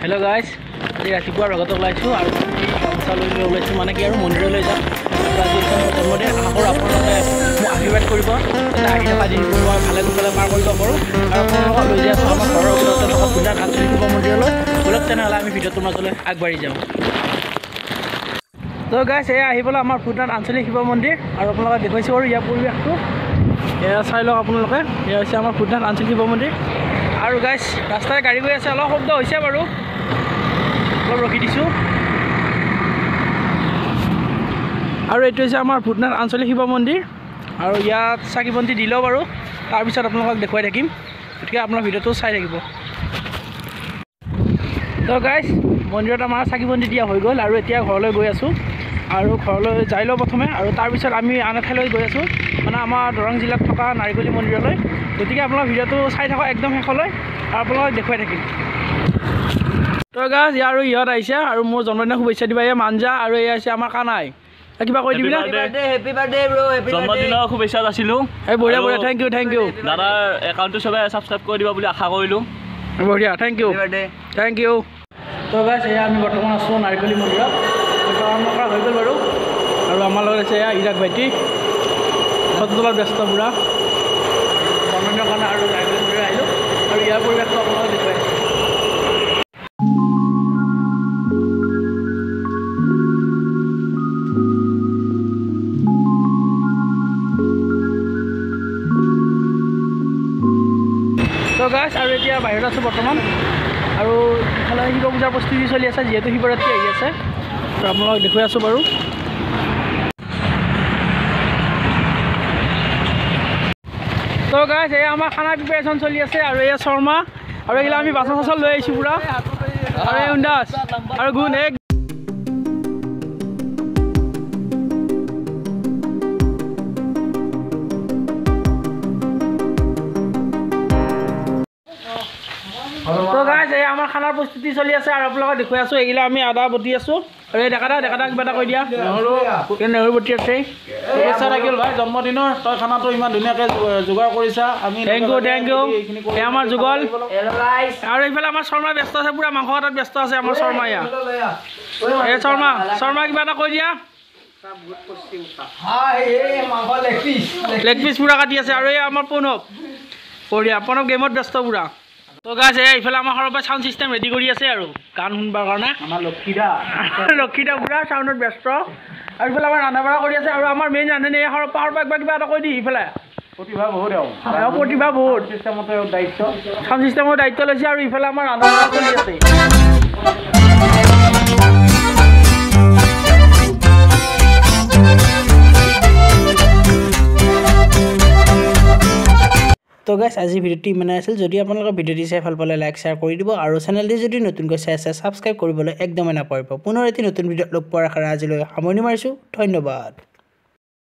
hello guys आज रातिपुৱাৰ লগত ওলাইছো আৰু চাললৈ ওলাইছো মানে কি আৰু মন্দিৰলৈ যাম আজি জন্মদিন আকৌ আপোনালোকে মোক আশীৰ্বাদ কৰিব আহি থকা দিনটো মই ভালে কুশলে পাৰ কৰিব পাৰোঁ আৰু আপোনালোকক লৈ যাই আছো আমাৰ ঘৰৰ ওচৰতে থকা পূজাৰ আঞ্চলিক শিৱ মন্দিৰলৈ বলক তেনেহ'লে আমি ভিডিঅ'টোৰ মাজলৈ আগবাঢ়ি যাওঁ তো গাইছ এয়া আহিবলৈ আমাৰ ভূটান আঞ্চলিক শিৱ মন্দিৰ আৰু আপোনালোকে দেখুৱাইছোঁ আৰু ইয়াৰ পৰিৱেশটো এয়া চাই লওক আপোনালোকে এয়া হৈছে আমাৰ ভূটান আঞ্চলিক শিৱ মন্দিৰ আৰু গাইছ ৰাস্তাৰে গাড়ী গৈ আছে অলপ শব্দ হৈছে বাৰু অলপ ৰখি দিছোঁ আৰু এইটো হৈছে আমাৰ ভূটান আঞ্চলিক শিৱ মন্দিৰ আৰু ইয়াত চাকি বন্তি দিলেও বাৰু তাৰপিছত আপোনালোকক দেখুৱাই থাকিম গতিকে আপোনাৰ ভিডিঅ'টো চাই থাকিব তো গাইছ মন্দিৰত আমাৰ চাকি বন্তি দিয়া হৈ গ'ল আৰু এতিয়া ঘৰলৈ গৈ আছোঁ আৰু ঘৰলৈ যাই লওঁ প্ৰথমে আৰু তাৰপিছত আমি আন এঠাইলৈ গৈ আছোঁ মানে আমাৰ দৰং জিলাত থকা নাৰিকলি মন্দিৰলৈ গতিকে আপোনাৰ ভিডিঅ'টো চাই থাকক একদম শেষলৈ আৰু আপোনালোকক দেখুৱাই থাকিম তো গাইছ আৰু ইহঁত আহিছে আৰু মোৰ জন্মদিনৰ শুভেচ্ছা দিবা এয়া মাঞ্জা আৰু এয়া হৈছে আমাৰ কানাই কিবা কৈ দিবি না হেপি বাৰ্থডে ব্ৰো হেপি জন্মদিনৰ শুভেচ্ছা আছিলো এই বঢ়িয়া বঢ়িয়া থেংক ইউ দাদাৰ একাউণ্টটো সবে সাবস্ক্ৰাইব কৰি দিবা বুলি আশা কৰিলোঁ বঢ়িয়া থেংক ইউ তো গাইছ এয়া আমি বৰ্তমান আছোঁ নাৰিকলি মন্দিৰত সেৱা কৰা হৈ গ'ল বাৰু আৰু আমাৰ লগত আছে এয়া ইৰাক ভাইটি ফটো তোলাত ব্যস্ত পুৰা জন্মদিনৰ কাৰণে আৰু নাৰিকলি মন্দিৰ আহিলোঁ আৰু ইয়াৰ পৰিৱেশটো আপোনালোকক দেখুৱাই আছোঁ তো গাইছ আৰু এতিয়া বাহিৰত আছোঁ বৰ্তমান আৰু ইফালে শিৱ পূজাৰ প্ৰস্তুতি চলি আছে যিহেতু শিৱৰাত্ৰি আহি আছে আৰু আপোনালোকক দেখুৱাই আছোঁ বাৰু তো গাইছ এয়া আমাৰ খানা প্ৰিপেৰেশ্যন চলি আছে আৰু এয়া শৰ্মা আৰু এইগিলা আমি বাচন চাচন লৈ আহিছোঁ পুৰা আৰু এই উন্দাস আৰু গুণ এক তো গাইছ এই আমাৰ খানাৰ প্ৰস্তুতি চলি আছে আৰু আপোনালোকক দেখুৱাই আছোঁ এইগিলা আমি আদা বটি আছোঁ আৰু এই ডেকাটা কিবা এটা কৈ দিয়া নেহৰু বটি আছে শুভেচ্ছা থাকিল ভাই জন্মদিনৰ তই খানাটো ইমান ধুনীয়াকৈ যোগাৰ কৰিছা আমি থেংক ইউ এই আমাৰ যুগল আৰু এইফালে আমাৰ শৰ্মা ব্যস্ত আছে পুৰা মাংস কটাত ব্যস্ত আছে আমাৰ শৰ্মা ইয়া এই শৰ্মা কিবা এটা কৈ দিয়া লেগ পিচ পুৰা কাটি আছে আৰু এই আমাৰ প্ৰণৱ বঢ়িয়া প্ৰণৱ গেমত ব্যস্ত পুৰা তো গাইছ এইফালে আমাৰ সৰৰ পৰা চাউণ্ড চিষ্টেম ৰেডি কৰি আছে আৰু গান শুনবাৰ কাৰণে আমাৰ লক্ষীদা পুৰা চাউণ্ডত ব্যস্ত আৰু ইফালে আমাৰ ৰান্ধা বাঢ়া কৰি আছে আৰু আমাৰ মেইন ৰান্ধনি এই সৰৰ পৰা একবাৰ কিবা এটা কৈ দি ইফালে প্ৰতিভা বহুত চাউণ্ড চিষ্টেমৰ দায়িত্ব লৈছে আৰু ইফালে আমাৰ ৰান্ধা বাঢ়া চলি আছে তো গাইছ আজি ভিডিঅ'টি ইমানে আছিল যদি আপোনালোকৰ ভিডিঅ'টি চাই ভাল পালে লাইক শ্বেয়াৰ কৰি দিব আৰু চেনেলটি যদি নতুনকৈ চাই আছে ছাবস্ক্ৰাইব কৰিবলৈ একদমেই নাপাহৰিব পুনৰ এটি নতুন ভিডিঅ'ত লগ পোৱাৰ আশাৰে আজিলৈ সামৰণি মাৰিছোঁ ধন্যবাদ